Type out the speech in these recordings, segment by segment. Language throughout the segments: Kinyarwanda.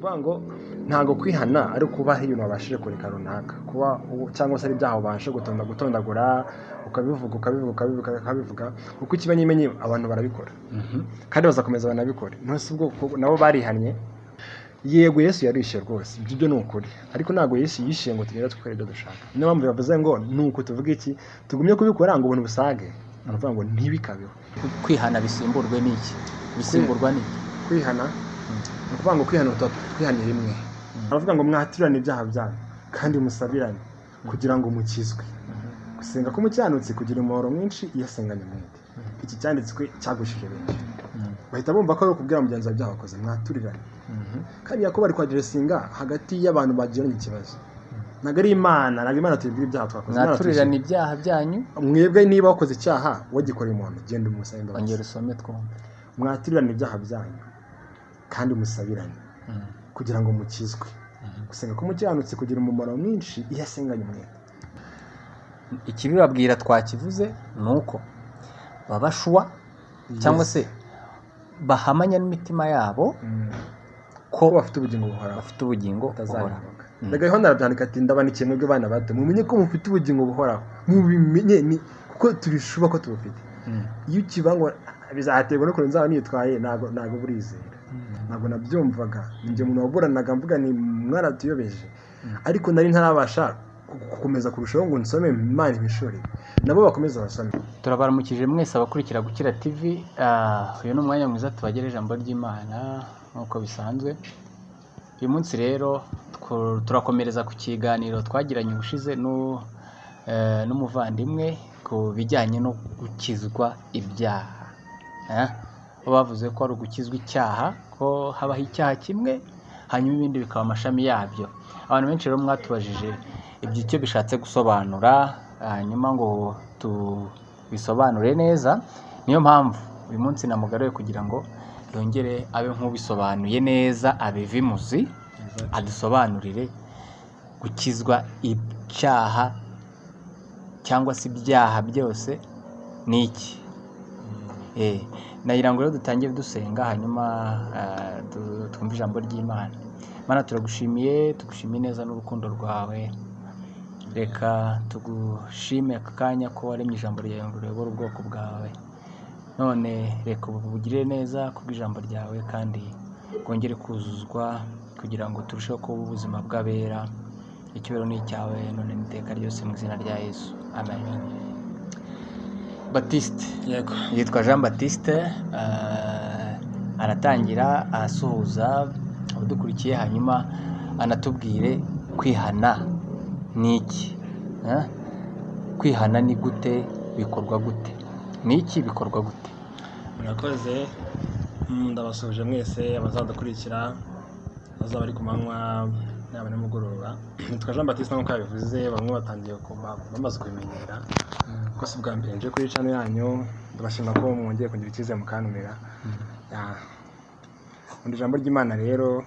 kuvuga ngo ntago kwihana ari kubaho ibintu wabashije kureka runaka kuba cyangwa se ari ibyaha ubashe gutondagura ukabivuga kuko ikimenyimenyi abantu barabikora kandi bazakomeza banabikora ntose ubwo nabo barihannye. Yego Yesu yarishe rwose ibyo ni ukuri ariko ntago Yesu yishiye ngo tugere twikore ibyo dushaka. Niyo mpamvu yavuze ngo nuko tuvuga iki tugumye kubikora ngo ubuntu busage aravuga ngo ntibikabeho. Kwihana bisimburwe n'iki? Bisimburwa n'iki? Kwihana ni ukuvuga ngo kwihana twihanira rimwe. Aravuga ngo mwatirane ibyaha byanyu kandi musabirane kugira ngo mukizwe. Gusenga k'umukiranutsi kugira umubabaro mwinshi iyo asenganye umwete. Iki cyanditswe cyagushije benshi bahita bumva ko ari ukubwira mugenzi wawe ibyaha wakoze mwaturirane. Kandi Yakobo ari kwagiresinga hagati y'abantu bagiranye ikibazo. Ntabwo ari Imana tubibwira ibyaha twakoze. Mwaturirane ibyaha byanyu. Mwebwe niba wakoze icyaha wagikoreye umuntu genda umusabe imbabazi. Ongera usome twumve. Mwaturirane ibyaha byanyu kandi musabirane kugira ngo mukizwe. Gusenga k'umukiranutsi kugira umumaro mwinshi iyo asenganye umwete. Ikibibabwira twakivuze nuko babashwa cyangwa se bahamanya n'imitima yabo ko bafite ubugingo buhoraho. Ndaga Yohana arabyandika ati ndabanikiye mwebwe bana bato mumenye ko mufite ubugingo buhoraho mubimenye ni kuko turishuba ko tubufite. Iyo ukibango bizaterwa no kurenza nitwaye nago burizera. Ntabwo nabyumvaga njye umuntu waburanaga mvuga ni mwaratuyobeje ariko nari ntarabasha gukomeza kurushaho ngo nsome Imana imishore nabo bakomeza basome. Turabaramukije mwese abakurikira Gukira TV. Uyu ni umwanya mwiza tubagejeje ijambo ry'Imana nk'uko bisanzwe. Uyu munsi rero turakomereza ku kiganiro twagiranye ubushize n'umuvandimwe ku bijyanye no gukizwa ibyaha. Bavuze ko ari ugukizwa icyaha, ko habaho icyaha kimwe hanyuma ibindi bikaba amashami yabyo. Abantu benshi rero mwatubajije icyo bishatse gusobanura hanyuma ngo tubisobanure neza. Niyo mpamvu uyu munsi namugaruye kugira ngo yongere abe nk'ubisobanuye neza abivimuzi adusobanurire gukizwa icyaha cyangwa se ibyaha byose ni iki. Nagira ngo rero dutangire dusenga hanyuma twumve ijambo ry'Imana. Mana turagushimiye, tugushimiye neza n'urukundo rwawe. Reka tugushime aka kanya ko waremye ijambo ryawe ngo uyobore ubwoko bwawe. None reka ubugire neza kubw'ijambo ryawe kandi bwongere kuzuzwa kugira ngo turusheho kuba ubuzima bw'abera. Icyubahiro ni icyawe none n'iteka ryose mu izina rya Yesu. Amen. Baptiste. Yego. Yitwa Jean Baptiste. Aratangira asuhuza abadukurikiye hanyuma anatubwire kwihana ni iki. Kwihana ni gute, bikorwa gute? Ni iki bikorwa gute? Murakoze. Ndabasuje mwese abazadukurikira bazaba ari ku manywa n'aba nimugoroba. Nitwa Jean Baptiste nk'uko yabivuze bamwe batangiye bamaze kubimenyera. Ko si bwa mbere nje kuri channel yanyu ndabashima ko mwongeye kugira icyizere mukantumira. Undi jambo ry'Imana rero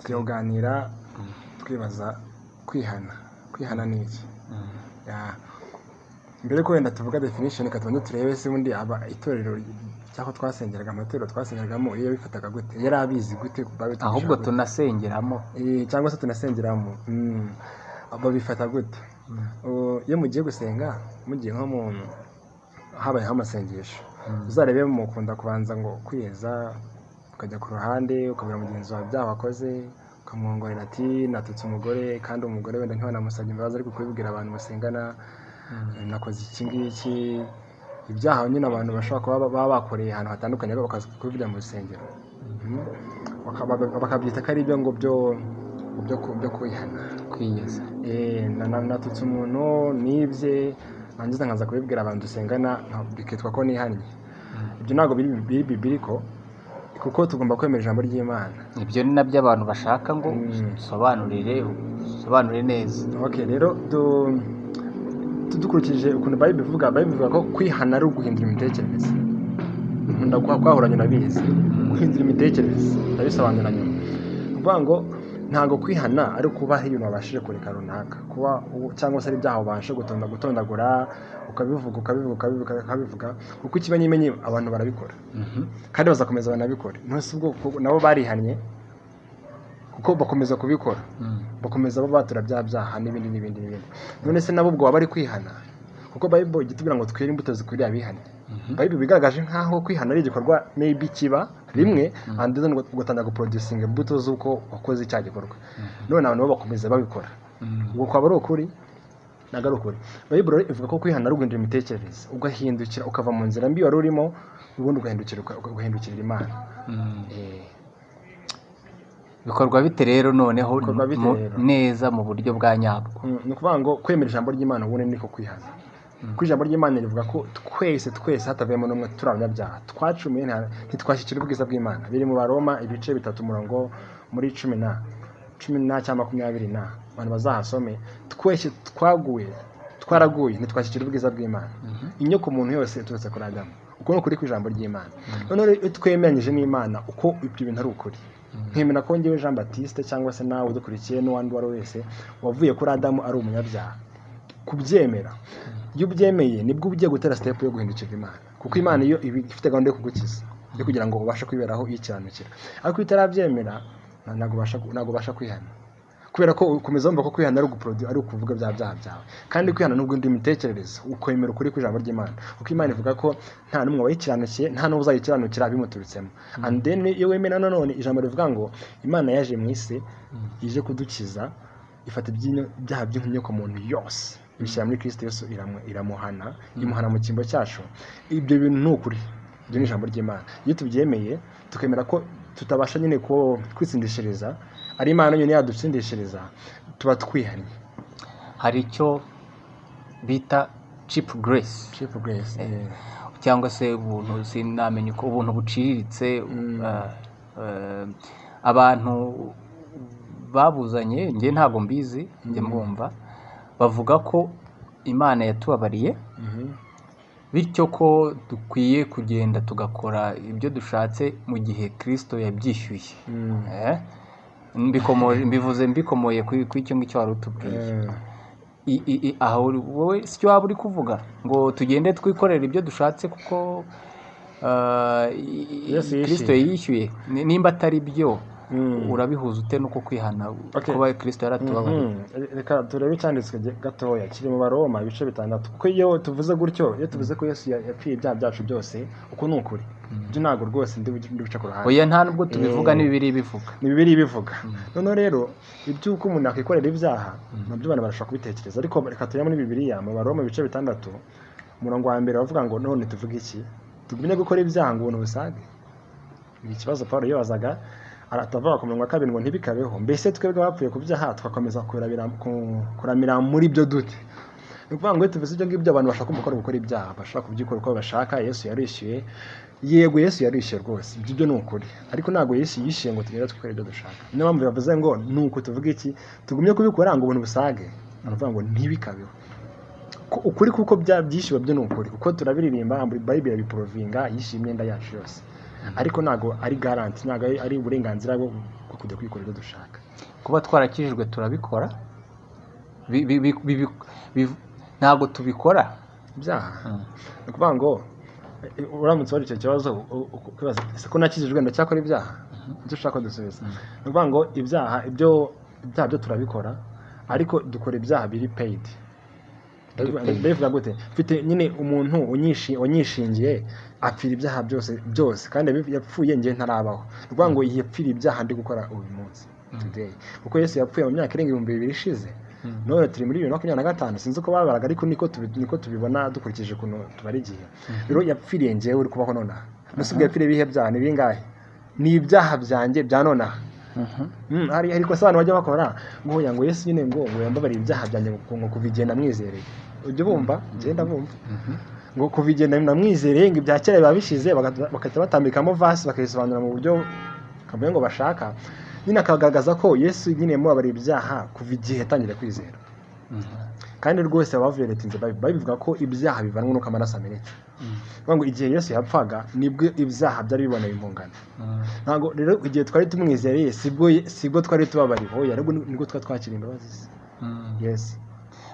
tuyoganira twibaza kwihana ni iki. Mbere ko wenda tuvuga definition katubanye turebe se undi aba itorero cyako twasengeraga amatorero twasengeragamo iyo bifataga gute yari abizi gute ahubwo tunasengeramo cyangwa se tunasengeramo abo bifata gute. Iyo mugiye gusenga mugiye nko mu habaye amasengesho uzarebe mukunda kubanza ngo kwiyeza ukajya ku ruhande ukabira mugenzi wawe ibyaha wakoze ukamwongorera ati natutse umugore kandi umugore wenda ntiwanamusabye imbabazi ariko kubibwira abantu basengana nakoze iki ngiki. Ibyaha nyine abantu bashobora kuba bakoreye ahantu hatandukanye ariko bakaza kubivugira mu rusengero bakabyita ko ari ibyo ngo byo kwiyeza. Natutse umuntu nibye nangiza nkaza kubibwira abantu dusengana bikitwa ko nihannye. Ibyo ntabwo biri biblical kuko tugomba kwemera ijambo ry'Imana. Ibyo ni nabyo abantu bashaka ngo sobanure neza. Okay rero tudukurikije ukuntu Bible ivuga ko kwihana ari uguhindura imitekerereze. Nkunda kwahuranya nabizi guhindura imitekerereze ndabisobanura nyuma. Kuvuga ngo ntago kwihana ari kubaho ibintu wabashije kureka runaka kuba cyangwa se ari ibyaha ubashe gutondagura ukabivuga kuko ikimenyimenyi abantu barabikora kandi bazakomeza banabikora. Ntose ubwo nabo barihannye kuko bakomeza kubikora bakomeza babatura bya byaha n'ibindi n'ibindi n'ibindi. None se nabo ubwo baba bari kwihana? Kuko Bible igitubwira ngo twere imbuto zikwiriye abihannye. Bible bigaragaje nkaho kwihana ari igikorwa maybe kiba rimwe and then ugatangira guproducing imbuto z'uko wakoze icya gikorwa. None abantu bakomeza babikora. Ubwo kwaba ari ukuri nagaruka. Bible ivuga ko kwihana ari uguhindura imitekerereze, ugahindukira ukava mu nzira mbi wari urimo ubundi ugahindukirira Imana. Bikorwa bite rero noneho neza mu buryo bwa nyabwo? Ni ukuvuga ngo kwemera ijambo ry'Imana ubundi niko kwihana. Kuko ijambo ry'Imana rivuga ko twese hatavuyemo n'umwe turi abanyabyaha, twacumuye ntitwashyikira ubwiza bw'Imana. Biri mu Baroma ibice 3 umurongo muri 10 cyangwa 20 abantu bazahasome. Twese twaraguye ntitwashyikira ubwiza bw'Imana. Inyoko umuntu yose iturutse kuri Adamu. Uko ni ukuri kw'ijambo ry'Imana. None rero twemeranyije n'Imana uko ibyo bintu ari ukuri. Nkemera ko njyewe Jean Baptiste cyangwa se nawe udukurikiye n'uwandi wari wese wavuye kuri Adamu ari umunyabyaha. Kubyemera, iyo ubyemeye nibwo ugiye gutera step yo guhindukira Imana, kuko Imana iyo ifite gahunda yo kugukiza yo kugira ngo ubashe kwiberaho ikiranukira. Ariko itarabyemera ntago ubasha kwihana, kubera ko ukomeza wumva ko kwihana ari ukuvuga bya byaha byawe. Kandi kwihana nubwo ndi imitekerereze, ukwemera ukuri kw'ijambo ry'Imana, kuko Imana ivuga ko nta numwe wayikiranukiye, nta n'uwo uzayikiranukira bimuturutsemo. And then iyo wemera none ijambo rivuga ngo Imana yaje mu isi ije kudukiza, ifata ibyaha by'inyoko muntu yose ibishyira muri Kristo Yesu, iramuhana imuhana mu cyimbo cyacu. Ibyo bintu ni ukuri, ibyo ni ijambo ry'Imana. Iyo tubyemeye tukemera ko tutabasha nyine ko kwitsindishiriza, ari Imana nyine yadutsindishiriza, tuba twihanye. Hari icyo bita cheap grace cyangwa se ubuntu, sinamenye uko ubuntu buciriritse. Abantu babuzanye njye ntabwo mbizi, njye mwumva bavuga ko Imana yatubabariye, bityo ko dukwiye kugenda tugakora ibyo dushatse mu gihe Kristo yabyishyuye. Mbivuze mbikomoye ku icyo ngicyo wari utubwiye. Aho wowe si cyo waba uri kuvuga ngo tugende twikorera ibyo dushatse kuko Kristo yishyuye? Nimba atari byo urabihuza ute nuko kwihana kuba Kristo yaratubabariye? Reka turebe icyanditswe gatoya kiri mu Baroma ibice 6. Kuko iyo tuvuze gutyo, iyo tuvuze ko Yesu yapfiye ibyaha byacu byose, uko ni ukuri. Ibyo ntabwo rwose ndi buca ku ruhande. Oya, nta nubwo tubivuga, ni Bibiliya ibivuga. Ni Bibiliya ibivuga. Noneho rero iby'uko umuntu yakwikorera ibyaha nabyo abantu barashaka kubitekereza, ariko reka turebe muri Bibiliya mu Baroma ibice 6 umurongo wa 1 bavuga ngo none tuvuga iki? Tugumye gukora ibyaha ngo ubuntu busage? Ni ikibazo Paulo yibazaga. Aratavuga ku murongo wa 2 ngo ntibikabeho. Mbese twebwe bapfuye ku byaha twakomeza kuramira muri byo dute? Ni ukuvuga ngo iyo tuvuze ibyo ngibyo abantu bashaka gukora ibyaha, bashaka kubyikora uko bashaka. Yesu yarishyuye, yego Yesu yarishyuye rwose, ibyo ni ukuri. Ariko ntabwo Yesu yishyuye ngo tugende twikore ibyo dushaka. Niyo mpamvu bavuze ngo nuko tuvuga iki? Tugumye kubikora ngo ubuntu busage. Baravuga ngo ntibikabeho. Ukuri kuko byishyuwe byo ni ukuri, kuko turabiririmba, Bible yabiprovinga, yishyuye imyenda yacu yose. Ariko ntago ari garanti, ntago ari uburenganzira bwo kujya kwikorera ibyo dushaka. Kuba twarakijijwe turabikora, ntabwo tubikora ibyaha. Ni ukuvuga ngo uramutse wari icyo kibazo ukibaza ese ko nakijijwe ndacyakora ibyaha? Icyo ushaka dusubiza. Ni ukuvuga ngo ibyaha byo turabikora, ariko dukora ibyaha biri paid. Bivuga gute? Mfite nyine umuntu unyishingiye apfira ibyaha byose kandi yapfuye ngiye ntarabaho. Ni ukuvuga ngo yapfira ibyaha ndi gukora uyu munsi today, kuko Yesu yapfuye mu myaka irenga 2000 ishize. None turi muri 2025, sinzi uko babaraga, ariko niko tubibona dukurikije ukuntu tubari igihe. Rero yapfiriye ngewe uri kubaho nonaha. Nusubwe yapfiriye ibihe byaha ni bingahe? Ni ibyaha byanjye bya nonaha. Ariko se abantu bajya bakora ngo Yesu nyine ngo yambabariye ibyaha byanjye ngo kuvigenda mwizereye. Ujye bumva, ngenda bumva. Ngo kuvigenda namwizereye ngo ibya kera biba bishize, bakahita batambikamo vasi bakayisobanura mu buryo kavuye ngo bashaka. Nyine akagaragaza ko Yesu nyine yamubabariye ibyaha kuva igihe yatangira kwizera. Kandi rwose abavuyeretinze babivuga ko ibyaha bivanwa n'uko amaraso ameneka. Ngo igihe Yesu yapfaga nibwo ibyaha byari biboneye impungano. Ntago rero igihe twari tumwizereye sibwo twari tubabariye, ariko nibwo twakira imbabazi. Yes.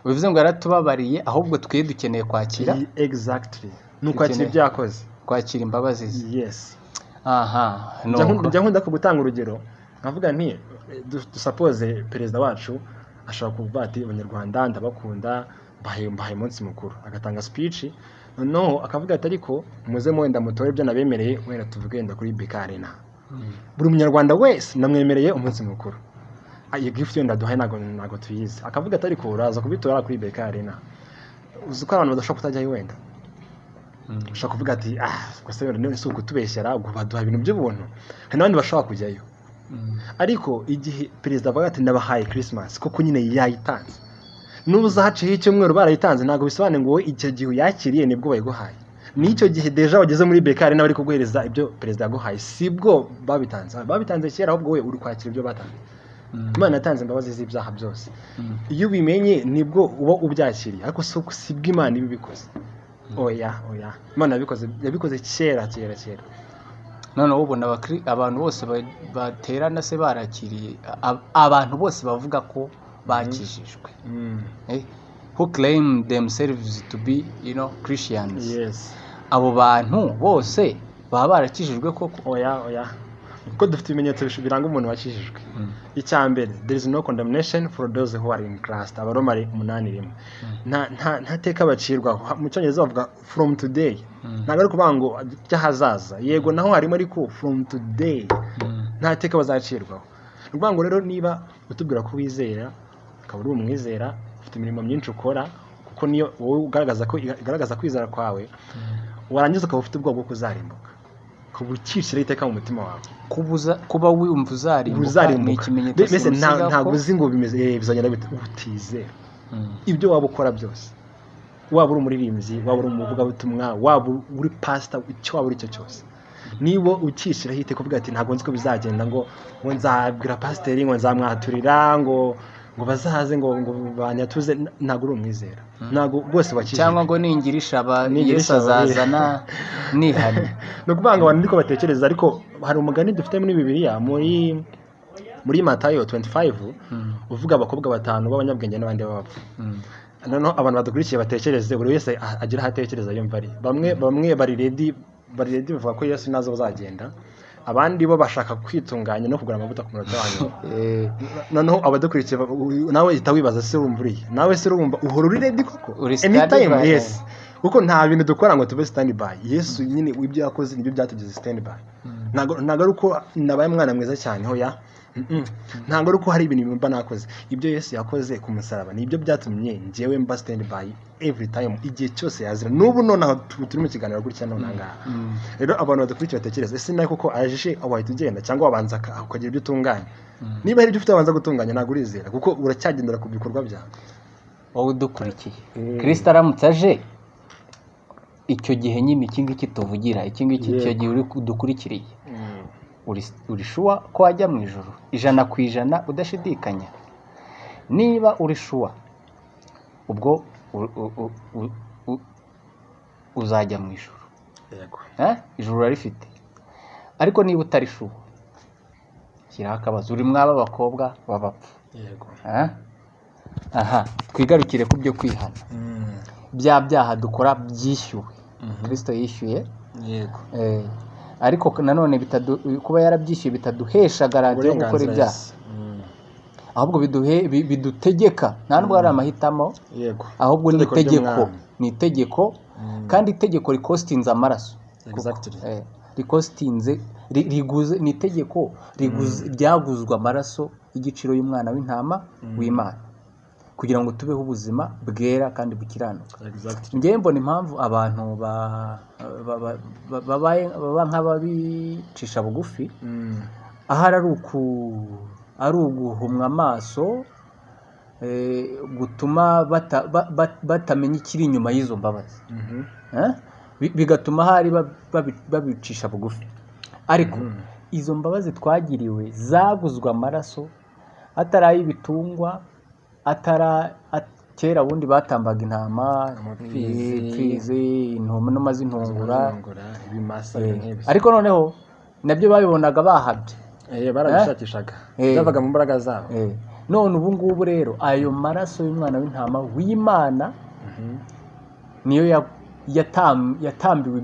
Bivuze ngo yaratubabariye, ahubwo twe dukeneye kwakira. Exactly. Nukwakira ibyakoze. Kwakira imbabazi. Yes. Aha. Njya nkunda ko gutanga urugero. Nkavuga nti dusapoze perezida wacu ashobora kuvuga ati abanyarwanda ndabakunda mbahaye umunsi mukuru agatanga speech noneho akavuga ati ariko muze wenda mutore ibyo nabemereye wenda tuvuge wenda kuri BK Arena buri munyarwanda wese namwemereye umunsi mukuru iyo gift yenda duhaye ntago tuyizi akavuga ati ariko uraza kubitora kuri BK Arena uzi ko abantu badashobora kutajyayo wenda ushaka kuvuga ati gusa wenda niyo isuku tubeshyera ubwo baduha ibintu by'ubuntu hari n'abandi bashobora kujyayo ariko igihe perezida avuga ati ndabahaye Christmas kuko nyine yayitanze nuza haciye icyumweru barayitanze ntago bisobanuye ngo icyo gihe yakiriye nibwo bayiguhaye n'icyo gihe deja wageze muri BK Arena bari kuguhereza ibyo perezida yaguhaye sibwo babitanze kera ahubwo we uri kwakira ibyo batanze Imana yatanze imbabazi z'ibyaha byose iyo ubimenye nibwo uba ubyakiriye ariko sibwo Imana ibibikoze oya Imana yabikoze kera none ubona abantu bose baterana se barakiriye abantu bose bavuga ko bakijijwe who claim themselves to be Christians abo bantu bose baba barakijijwe koko oya kuko dufite ibimenyetso biranga umuntu wakijijwe icya mbere there is no condemnation for those who are in Christ Abaroma 8:1 nta teka bacirwa mu cyongereza bavuga from today ntabwo ari kuvuga ngo by'ahazaza yego naho harimo ariko from today nta teka bazacirwaho ni ukuvuga ngo rero niba utubwira ko wizera ukaba uri umwizera ufite imirimo myinshi ukora kuko niyo wowe ugaragaza kwizera kwawe warangiza ukaba ufite ubwoba bwo kuzarimbuka ukabukishira iteka mu mutima wawe kuba wumva uzarimbuka ni ikimenyetso simusiga ntabwo uzi ngo bimeze bizagenda bite utizera ibyo waba ukora byose waba uri umuririmbyi waba uri umuvugabutumwa waba uri pastor icyo waba uri cyo cyose niba ukishira hite kuvuga ati ntabwo nzi ko bizagenda ngo nzabwira pasiteri ngo nzamwaturira ngo bazaze ngo banyatuze ntabwo uri umwizera ntabwo bose bakije cyangwa ngo ningirisha Yesu azazana nihane no kubanga abantu niko batekereza ariko hari umugani dufite muri Bibiliya muri Matayo 25 uvuga abakobwa batanu b'abanyabwenge n'abandi b'abapfu noneho abantu badukurikiye batekereze buri wese agira hatekereza yumva ari bamwe bari ready bavuga ko Yesu nazo bazagenda abandi bo bashaka kwitunganya no kugura amavuta ku munota wanyu noneho abadukurikiye nawe ihita wibaza se urumva uri nawe se urumva uhora uri ready koko anytime yes kuko nta bintu dukora ngo tube stand by Yesu nyine ibyo yakoze nibyo byatugeze stand by ntago ari uko nabaye mwana mwiza cyane hoya ntago ari uko hari ibintu mba nakoze ibyo Yesu yakoze ku musaraba nibyo byatumye njyewe mba stand by every time igihe cyose yazira n'ubu nonaho turi mu kiganiro gutya nonanga rero abantu badukurikiye batekereza ese nayo koko aje wahita ugenda cyangwa wabanza ukagira ibyo utunganya niba hari ibyo ufite wabanza gutunganya ntago urizera kuko uracyagendera ku bikorwa byawe wowe udukurikiye Kristo aramutse aje icyo gihe nyine iki ngiki tuvugira iki ngiki icyo gihe uri dukurikiriye uri shuwa ko wajya mu ijuru 100% udashidikanya niba uri shuwa ubwo uzajya mu ijuru yego ijuru rarifite ariko niba utari shuwa shyiraho akabazo uri mwaba abakobwa b'abapfu yego twigarukire ku byo kwihana bya byaha dukora byishyuwe Kristo yishyuye yego ariko nanone kuba yarabyishyuye bitaduhesha garanti yo gukora ibyaha ahubwo bidutegeka nta nubwo ari amahitamo yego ahubwo ni itegeko kandi itegeko rikostinze amaraso rikostinze riguze ni itegeko ryaguzwa amaraso y'igiciro y'umwana w'intama w'Imana kugira ngo tubeho ubuzima bwera kandi bukiranuka njyewe mbona impamvu abantu baba nk'ababicisha bugufi ahari ari uguhumwa amaso gutuma batamenya ikiri inyuma y'izo mbabazi bigatuma ahari babicisha bugufi ariko izo mbabazi twagiriwe zaguzwe amaraso atari ay'ibitungwa kera ubundi batambaga intama imfizi intama z'intungura ariko noneho nabyo babibonaga bahabye barabishakishaga byavaga mu mbaraga zabo none ubu ngubu rero ayo maraso y'umwana w'intama w'Imana niyo yatambiwe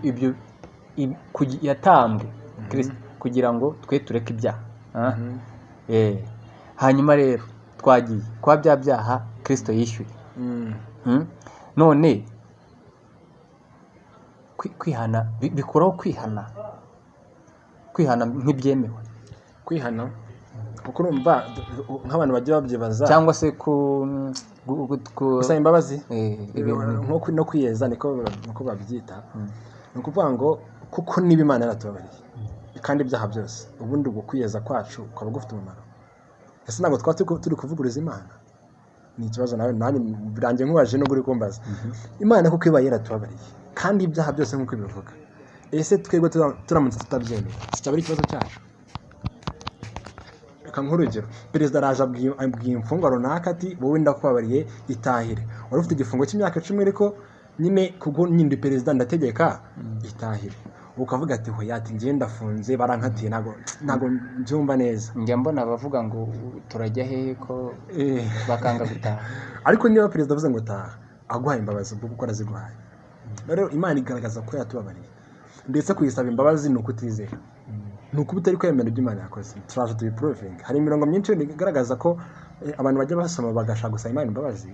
ibyo yatambwe kugira ngo twe tureke ibyaha hanyuma rero twagiye kwa bya byaha Kristo yishyuye. None kwihana bikuraho kwihana nk'ibyemewe, kwihana kuko urumva nk'abantu bagiye babyibaza, cyangwa se gusaba imbabazi ibintu no kwiyeza niko babyita. Ni ukuvuga ngo kuko niba Imana yaratubabariye kandi ibyaha byose, ubundi ubwo kwiyeza kwacu ukaba gufite umumaro. Ese ntabwo twaba turi kuvuguruza Imana? Ni ikibazo nawe nanjye birangiye nkubaje no guri kumbaza. Imana kuko iba yaratubabariye kandi ibyaha byose nk'uko bivuga, ese twebwe turamutse tutabyemeye cyaba ari ikibazo cyacu? Reka nk'urugero, perezida araje abwiye imfungwa runaka ati wowe ndakubabariye itahire. Wari ufite igifungo cy'imyaka 10 ariko nyine kubwo nyindi perezida ndategeka itahire. Ukavuga ati hoya ati ngiye ndafunze barankatiye, ntago mbyumva neza. Njya mbona abavuga ngo turajya hehe ko bakanga gutaha. Ariko niba perezida avuze ngo taha aguhaye imbabazi ubwo gukora ziguhaye. Rero Imana igaragaza ko yatubabariye, ndetse kuyisaba imbabazi ni ukutizera, ni uko utari kwemera ibyo Imana yakoze. Turaje tubiproving. Hari imirongo myinshi igaragaza ko abantu bajya basoma bagashaka gusaba Imana imbabazi,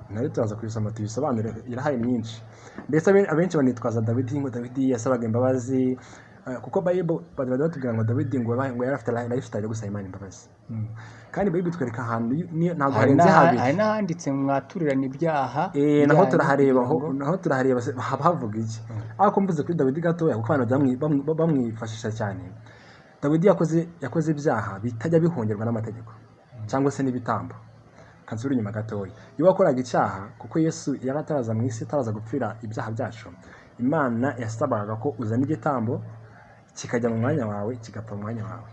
nayo turaza kuyisoma tubisobanure, irahari myinshi. Ndetse abenshi banitwaza Dawidi, ngo Dawidi yasabaga imbabazi kuko Bible batubwira ngo Dawidi ngo yarafite lifestyle yo gusaba Imana imbabazi. Kandi Bible itwereka ahantu ntabwo harenze habiri. Hari n'ahanditse mwaturirana ibyaha, naho turahareba havuga iki. Ariko mvuze kuri Dawidi gatoya kuko abantu bamwifashisha cyane. Dawidi yakoze ibyaha bitajya bihongerwa n'amategeko cyangwa se n'ibitambo. Kansura inyuma gatoya, iyo wakoraga icyaha kuko Yesu yarataraza mu isi, ataraza gupfira ibyaha byacu, Imana yasabaga ko uzana igitambo kikajya mu mwanya wawe, kigapfa mu mwanya wawe.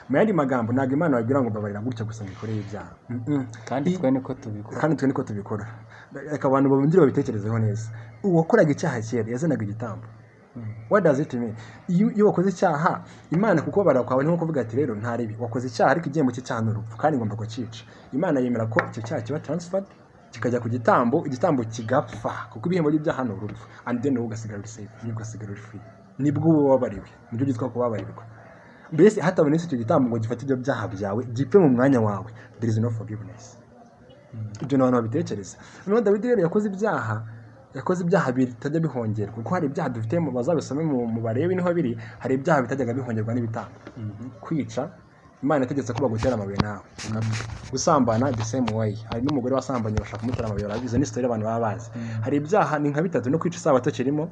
Mu yandi magambo, ntabwo Imana wabwira ngo babarira gutya gusa ngikore ibyaha. Kandi twe niko tubikora. Reka abantu babungire babitekerezeho neza. Uwakoraga icyaha kera yazanaga igitambo. What does it mean? Iyo wakoze icyaha, Imana kuko barira kwawe ni nko kuvuga ati rero ntaribi wakoze icyaha ariko igihembo cy'icyaha n'urupfu kandi ngomba kucica. Imana yemera ko icyo cyaha kiba transferred kikajya ku gitambo kigapfa kuko ibihembo by'ibyaha ni urupfu, and then ugasigara uri safe, nibwo ugasigara uri free, nibwo wabariwe. Nibyo byitwa kubabarirwa. Mbese hatabonetse icyo gitambo ngo gifate ibyo byaha byawe gipfe mu mwanya wawe, there is no forgiveness. Ibyo n'abantu babitekereza. None Dawidi rero yakoze ibyaha bitajya bihongerwa kuko hari ibyaha dufite mu bazabisome mu barebe niho biri. Hari ibyaha bitajyaga bihongerwa n'ibitambo. Kwica, Imana yategetse ko bagutera amabuye nawe. Gusambana the same way. Hari n'umugore wasambanye bashaka kumutera amabuye, barabize ni story abantu baba bazi. Hari ibyaha ni nka bitatu no kwica isabato kirimo.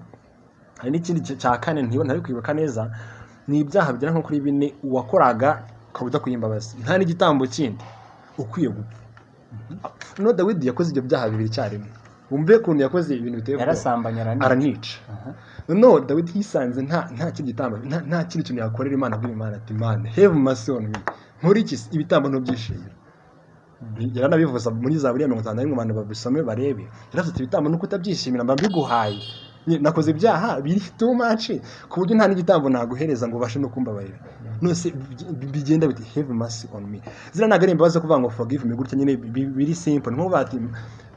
Hari n'ikindi cya kane ntari kwibuka neza, ni ibyaha bigera nko kuri 4 uwakoraga kabuda kuyimbabazi, nta n'igitambo kindi ukwiye gupfa. No Dawidi yakoze ibyo byaha bibiri cyarimo. Wumve kuntu yakoze ibintu biteye yarasambanya aranica. No Dawidi yisanze nta kindi gitambo, nta kindi kintu yakorera Imana bw'Imana Imana ati Imana have mercy on me. Muri iki ibitambo no byishimira. Yaranabivuza muri Zaburi ya 51 abantu babisome barebe. Yaravuze ati ibitambo nuko utabyishimira mba mbiguhaye. Nakoze ibyaha biri too much ku buryo nta n'igitambo naguhereza ngo ubashe no kumbabarira. Nose bigenda biti have mercy on me. Zira nagari imbabazi kuvuga ngo forgive me gutya nyine biri simple. Nko bati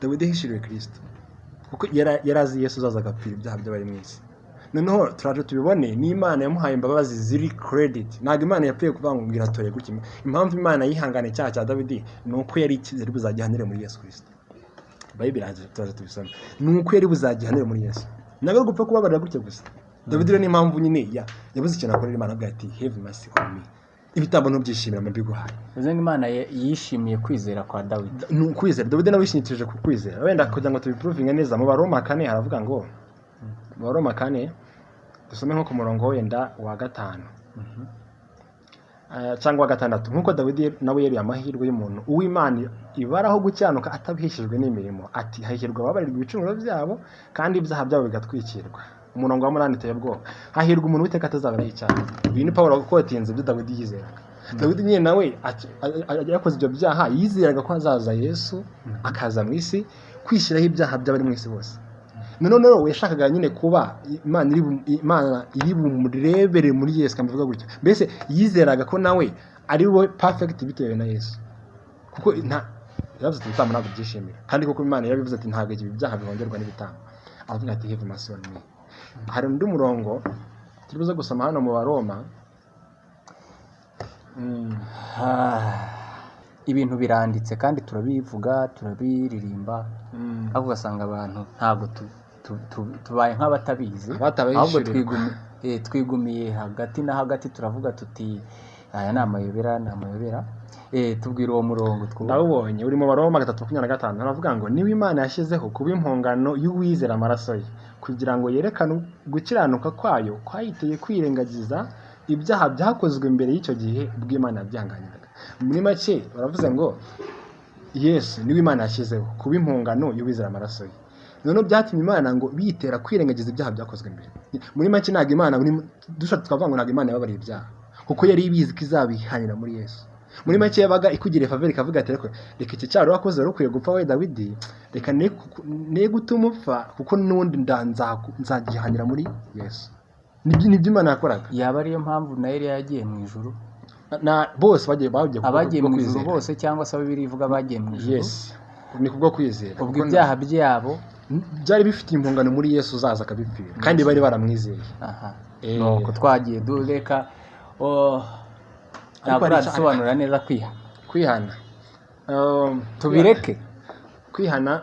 Dawidi hishiriwe Kristo kuko yarazi Yesu uzaza agapfira ibyaha by'abari mu isi. Noneho turaje tubibone ni Imana yamuhaye imbabazi ziri credit. Ntabwo Imana yapfuye kuvuga ngo ngiratore gutya. Impamvu Imana yihangane icyaha cya Dawidi nuko yari ikizeri buzagihanire muri Yesu Kristo. Bible turaje tubisoma nuko yari buzagihanire muri Yesu. Ntabwo gupfa kubabarira gutya gusa. Dawidi rero ni impamvu nyine yabuze ikintu akorera Imana avuga ati have mercy on me. Ibitambo no byishimira mbiguhaye. Uzenga Imana yishimiye kwizera kwa Dawidi. Kwizera Dawidi nawe yishingikirije ku kwizera. Wenda kugira ngo tubiprovinge neza mu Baroma 4 haravuga ngo mu Baroma 4 dusome nko ku murongo wenda wa 5 cyangwa wa 6 nkuko Dawidi nawe yari amahirwe y'umuntu uw'Imana ibaraho gucyanuka atabihishijwe n'imirimo, ati hahirwa ababarirwa ibicumuro byabo kandi ibyaha byabo bigatwikirwa. Umurongo wa 8 uteye ubwoba, hahirwa umuntu witeka atazabara icyaha. Uyu ni Pawulo ukotinze ibyo Dawidi yizeraga. Dawidi nyine nawe yakoze ibyo byaha, yizeraga ko azaza Yesu akaza mu isi kwishyiraho ibyaha by'abari mu isi bose. None rero yashakaga nyine kuba Imana iri bumurebere muri Yesu, kambivuga gutya. Mbese yizeraga ko nawe ari we perfect bitewe na Yesu, kuko yavuze ibitambo ntabwo byishimira, kandi kuko Imana yabivuze ati ntabwo ibi byaha bihongerwa n'ibitambo. Avuga ati have mercy on me. Hari undi murongo turibuze gusoma hano mu Baroma ibintu biranditse kandi turabivuga turabiririmba ariko ugasanga abantu ntabwo tubaye nk'abatabizi ahubwo twigumiye hagati na hagati turavuga tuti aya ni amayobera tubwira uwo murongo ndawubonye uri mu Baroma 3:25 haravuga ngo niba Imana yashyizeho kuba impongano y'uwizera amaraso ye kugira ngo yerekane gukiranuka kwayo kwayiteye kwirengagiza ibyaha byakozwe mbere y'icyo gihe bw'Imana yabyanganiraga. Muri make baravuze ngo Yesu niwe Imana yashyizeho kuba impongano y'uwizera amaraso ye. Noneho byatumye Imana ngo bitera kwirengagiza ibyaha byakozwe mbere. Muri make ntabwo Imana dushaka tukavuga ngo ntabwo Imana yababariye ibyaha kuko yari ibizi ko izabihanira muri Yesu. Muri make yabaga ikugiriye faveri ikavuga ati reka iki cyaro wakoze rero ukwiye gupfa we Dawidi, reka ne gutuma upfa kuko n'undi nzagihanira muri Yesu. Nibyo Imana yakoraga. Yaba ariyo mpamvu na Eliya yagiye mu ijuru bose abagiye mu ijuru bose cyangwa se Bibiliya ivuga bagiye mu ijuru. Yes, ni kubwo kwizera. Ubwo ibyaha byabo byari bifite impongano muri Yesu uzaza akabipfira kandi bari baramwizeye. Nuko twagiye dureka ntabwo arasobanura neza kwihana tubireke kwihana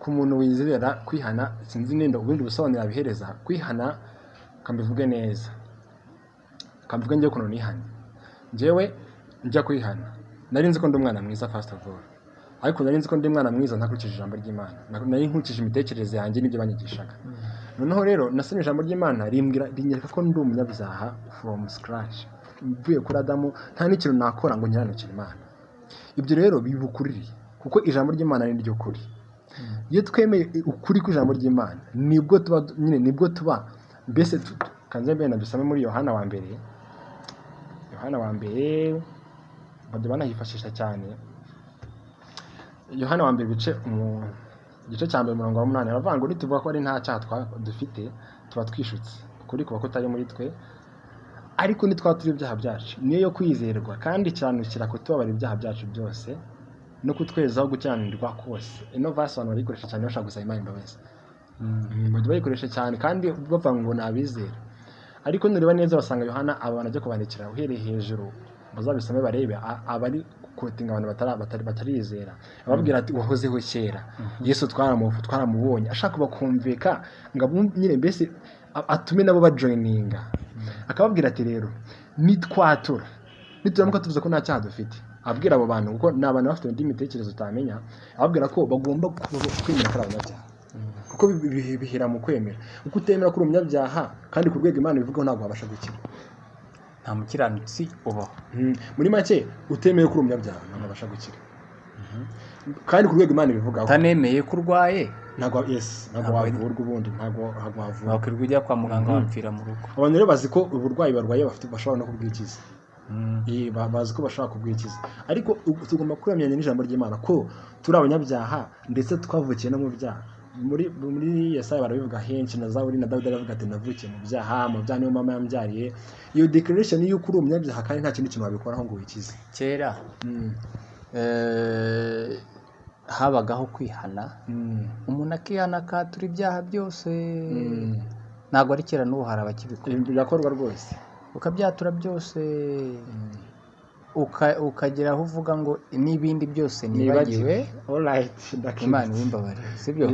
ku muntu wizera. Kwihana sinzi nenda ubundi busobanuro abihereza. Kwihana kambivuge neza, kambivuge njye kuno nihana. Njyewe njya kwihana nari nzi ko ndi umwana mwiza first of all, ariko nari nzi ko ndi umwana mwiza ntakurikije ijambo ry'Imana, nari nkurikije imitekerereze yanjye n'ibyo banyigishaga. Noneho rero nasomye ijambo ry'Imana rinyereka ko ndi umunyabyaha from scratch, mvuye kuri Adamu nta n'ikintu nakora ngo nyiranukire Imana. Ibyo rero bibukuririye kuko ijambo ry'Imana ni ryo kuri. Iyo twemeye ukuri kw'ijambo ry'Imana nibwo tuba mbese kanze mbere nabisome muri Yohana wa mbere bado banahifashisha cyane. Yohana wa mbere igice cya mbere 8 aravuga ngo nituvuga ko ari nta cyaha dufite tuba twishutse ukuri kuba kutari muri twe, ariko nitwatuye ibyaha byacu niyo yo kwizerwa kandi cyanukira kutubabara ibyaha byacu byose no kutwezaho gukiranirwa kose. Ino verse abantu barikoresha cyane bashaka gusaba Imana imbabazi. Bajya bayikoresha cyane kandi bavuga ngo nabizera, ariko nureba neza basanga Yohana abantu ajya kubandikira uhereye hejuru bazabisome barebe abari kotinga abantu batarizera ababwira ati wahozeho kera Yesu twaramubonye ashaka bakumvika ngo nyine mbese atume nabo bajoininga akababwira ati rero nituramuka tuvuze ko nta cyaha dufite, abwira abo bantu kuko ni abantu bafite indi mitekerereze utamenya, ababwira ko bagomba kwemera ko ari abanyabyaha kuko bihera mu kwemera. Uko utemera ko uri umunyabyaha kandi ku rwego Imana ibivugaho ntabwo wabasha gukira, nta mukiranutsi ubaho. Muri make utemeye ko uri umunyabyaha ntabwo wabasha gukira kandi ku rwego Imana ibivugaho. Utanemeye ko urwaye ntabwo wavurwa ubundi ntabwo wavurwa, wakwirirwa ujya kwa muganga wapfira mu rugo. Abantu rero bazi ko uburwayi barwaye bashobora no kubwikiza. Bazi ko bashobora kubwikiza, ariko tugomba kuramya n'ijambo ry'Imana ko turi abanyabyaha ndetse twavukiye no mu byaha. Muri Yesaya barabivuga henshi, na Zaburi na Dawidi aravuga ati navukiye mu byaha niyo mama yambyariye. Iyo declaration y'uko uri umunyabyaha kandi nta kindi kintu wabikoraho ngo wikize. Kera habagaho kwihana, umuntu akihana akatura ibyaha byose. Ntabwo ari kera n'ubu hari abakibikora, birakorwa rwose, ukabyatura byose ukagera aho uvuga ngo n'ibindi byose nibagiwe. Imana ibimbabarire, sibyo?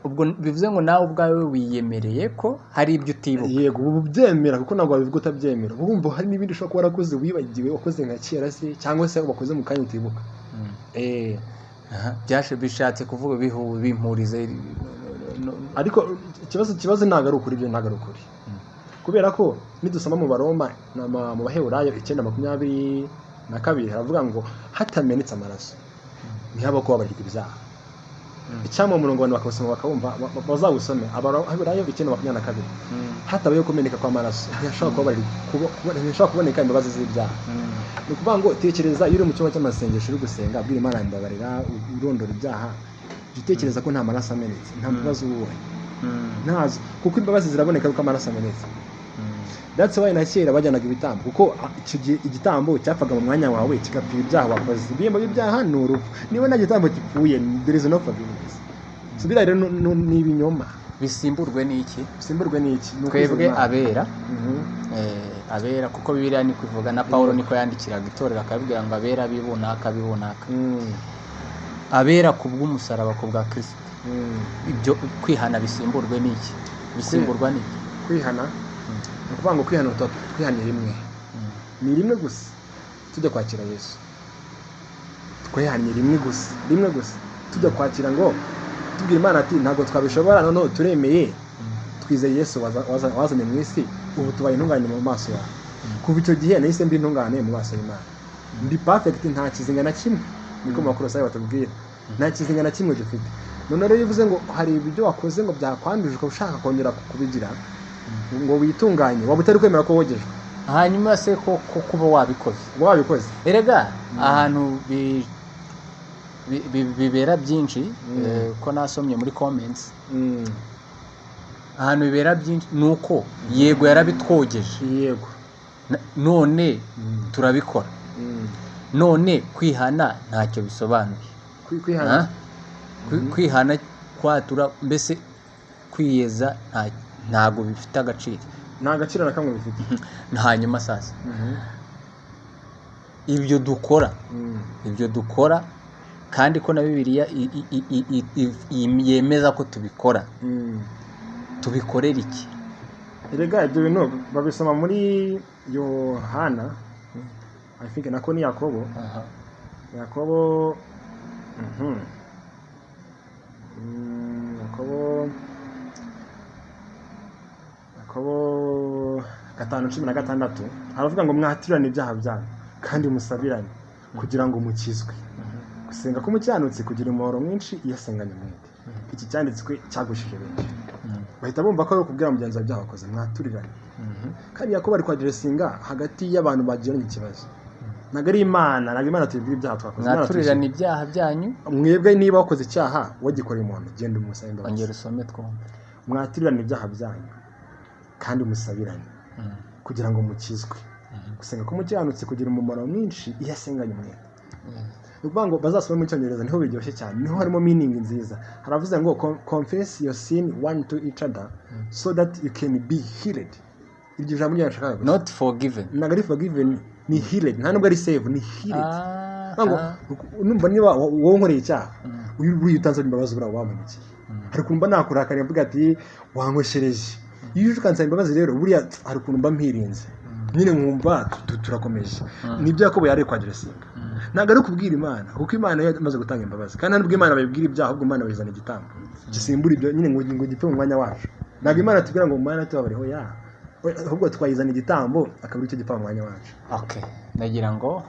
Ubwo bivuze ngo nawe ubwawe wiyemereye ko hari ibyo utibuka. Yego, ubu byemera kuko ntabwo wabivuga utabyemera. Urumva hari n'ibindi ushobora kuba warakoze wibagiwe, wakoze nka kera se cyangwa se wakoze mu kanya utibuka. Bishatse kuvuga bimpurize, ariko ikibazo ntabwo ari ukuri, ibyo ntabwo ari ukuri. Kubera ko nidusoma mu Baroma mu Baheburayo 9:22 haravuga ngo hatamenetse amaraso ntihaba kubabarirwa ibyaha. Icyamwa mu murongo abantu bakawusoma bakawumva bazawusome. Abaheburayo 9:22 hatabayeho kumeneka kw'amaraso ntihashobora kuboneka imbabazi z'ibyaha. Ni ukuvuga ngo tekereza iyo uri mu cyumba cy'amasengesho uri gusenga abwira Imana imbabarira urondora ibyaha, utekereza ko nta maraso amenetse, nta mbabazi ubonye ntazo, kuko imbabazi ziraboneka kuko amaraso amenetse. That's why na kera bajyanaga ibitambo kuko icyo gihe igitambo cyapfaga mu mwanya wawe kigapfira ibyaha wakoze. Ibihembo by'ibyaha ni urupfu. Niba nta gitambo gipfuye there is no forgiveness. Subira rero ni ibinyoma. bisimburwe n'iki? Bisimburwe n'iki? Twebwe abera. Abera kuko Bibiliya ni kuvuga na Paulo niko yandikiraga itorero akabwira ngo abera bibunaka. Abera kubw'umusaraba ku bwa Kristo. Ibyo kwihana bisimburwe n'iki? Bisimburwa n'iki? Kwihana ni ukuvuga ngo kwihana twihaniye rimwe, ni rimwe gusa tujya kwakira Yesu. Twihaniye rimwe gusa tujya kwakira ngo tubwire Imana ati ntabwo twabishobora, noneho turemeye twizeye Yesu wazanye mu isi, ubu tubaye intungane mu maso yawe. Kuva icyo gihe nahise mbi intungane mu maso y'Imana, ndi perfect, nta kizinga na kimwe, niko Abakolosayi batubwira, nta kizinga na kimwe dufite. None rero bivuze ngo hari ibyo wakoze ngo byakwanduje ukaba ushaka kongera kubigira ngo witunganye, waba utari kwemera ko wogejwe, hanyuma se ko kuba wabikoze erega ahantu bibera byinshi, ko nasomye muri comments, ahantu bibera byinshi nuko yego yarabitwogeje, yego none turabikora, none kwihana ntacyo bisobanuye. Kwihana kwatura mbese kwiyeza ntago bifite agaciro, nta gaciro na kamwe bifite. Hanyuma sasa ibyo dukora kandi ko na Bibiliya yemeza ko tubikora, tubikorera iki? Erega ibyo bintu babisoma muri Yohana, I think nako ni Yakobo. Yakobo 5:16 haravuga ngo mwatirane ibyaha byanyu kandi musabirane kugira ngo mukizwe. Gusenga k'umukiranutsi kugira umuhoro mwinshi iyo asenganye umwete. Iki cyanditswe cyagushije benshi, bahita bumva ko ari ukubwira mugenzi wawe ibyaha wakoze, mwaturirane. Kandi Yakobo ari kwaderesinga hagati y'abantu bagiranye ikibazo, ntabwo ari Imana tubibwira ibyaha twakoze. Mwaturirane ibyaha byanyu, mwebwe niba wakoze icyaha wagikoreye umuntu, genda umusabe imbabazi. Ongera usome twumve. Mwaturirane ibyaha byanyu kandi musabirane kugira ngo mukizwe. Gusenga k'umukiranutsi kugira umumaro mwinshi iyo asenganye umwete. Ukuvuga ngo bazasome mu Cyongereza niho biryoshye cyane, niho harimo meaning nziza. Haravuze ngo confess your sin one to each other so that you can be healed. Iryo jambo ryashakaga gusa, not forgiven, ntabwo ari forgiven, ni healed. Nta nubwo ari save, ni healed. Ngo numva niba wowe nkoreye icyaha, uyu utanze imbabazi bura wamukiye, hari kumva nakurakariye mvuga ati wankoshereje. Iyo ukansaba imbabazi rero buriya hari ukuntu mba mpirinze, nyine nkumva turakomeje. Nibyo Yakobo yari kwaderesinga, ntabwo ari kubwira Imana, kuko Imana yamaze gutanga imbabazi. Kandi nubwo Imana bayibwira ibyaha, ahubwo Imana bayizana igitambo gisimbura ibyo, nyine ngo gipfe mu mwanya wacu. Ntabwo Imana tubwira ngo Imana tubabareho ahubwo twayizana igitambo akabura icyo gipfa mu mwanya wacu. Okay, nagira ngo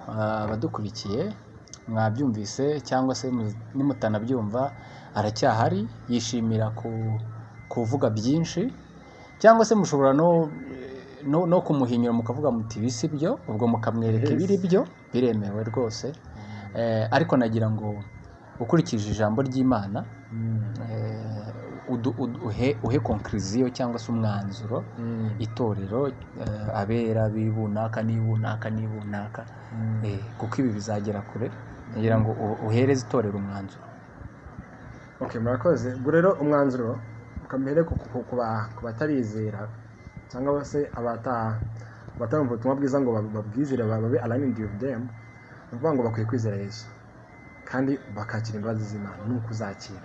abadukurikiye mwabyumvise, cyangwa se nimutanabyumva aracyahari, yishimira kuvuga byinshi, cyangwa se mushobora no kumuhinyura mukavuga muti bisi byo, ubwo mukamwereka ibiri byo, biremewe rwose. Ariko nagira ngo ukurikije ijambo ry'Imana uhe conclusion cyangwa se umwanzuro itorero abera bibunaka kuko ibi bizagera kure. Nagira ngo uhereze itorero umwanzuro. Okay, murakoze. Ubwo rero umwanzuro ukamere ku batarizera cyangwa se abatarumva ubutumwa bwiza ngo babwizire, babe aligned with them. Uvuga ngo bakwiye kwizera Yesu kandi bakakira imbabazi z'Imana, nuko uzakira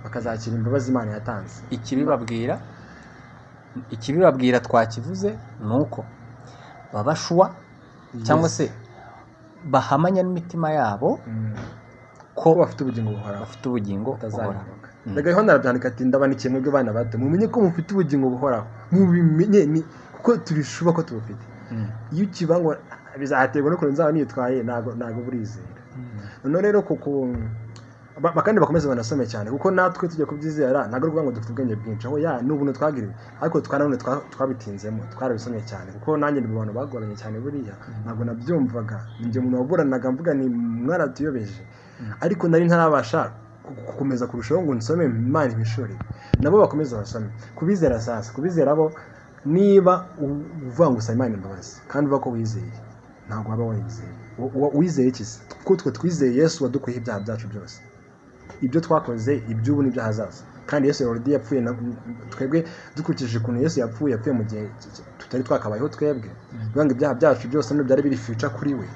bakazakira imbabazi Imana yatanze. Ikibibabwira twakivuze nuko babashwa cyangwa se bahamanya n'imitima yabo ko bafite ubugingo buhoraho. Ndaga Yohana arabyandika ati ndabanikiye mwebwe bana bato, mumenye ko mufite ubugingo buhoraho, mubimenye kuko turishuba ko tubufite. Iyo ukibango bizaterwa no kurenza nzaba nitwaye, ntago burizera. None rero bakandi bakomeze banasome cyane, kuko natwe tujya kubyizera ntago ruvuga ngo dufite ubwenge bwinshi, aho n'ubuntu twagiriwe, ariko twanone twabitinzemo, twarabisomye cyane, kuko nanjye ndi abantu bagoranye cyane buriya, ntago nabyumvaga. Njye umuntu waburanaga mvuga ni mwaratuyobeje, ariko nari ntarabasha gukomeza kurushaho ngo nsome Imana imishuri. Nabo bakomeza basome. Kubizera sasa, kubizera bo niba uvuga ngo usaba Imana imbabazi kandi uvuga ko wizeye, ntabwo waba wizeye. Wizeye iki se? Kuko twe twizeye Yesu wadukuye ibyaha byacu byose, ibyo twakoze, iby'ubu n'ibyo hazaza. kandi Yesu already yapfuye twebwe dukurikije ukuntu Yesu yapfuye mu gihe tutari twakabayeho twebwe bivuga ngo ibyaha byacu byose no byari biri future kuri we.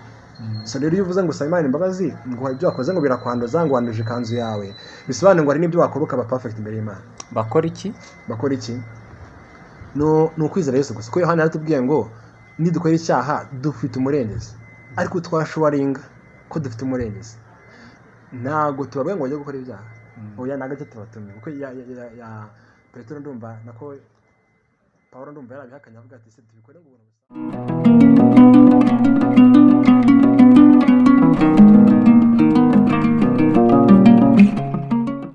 So rero iyo uvuze ngo usaba Imana imbabazi ngo ibyo wakoze ngo birakwanduza ngo wanduje ikanzu yawe bisobanuye ngo ari n'ibyo wakora ukaba perfect imbere y'Imana. bakora iki no ukwizera Yesu gusa. Ko Yohana yaratubwiye ngo nidukora icyaha dufite umurengezi, ariko twashoboringa ko dufite umurengezi ntago tubabwe ngo bajye gukora ibyaha. Oya nagace tubatumye kuko ya Petero ndumva nako Paulo ndumva yarabihakanye avuga ati se tubikore ngo ubuntu gusa.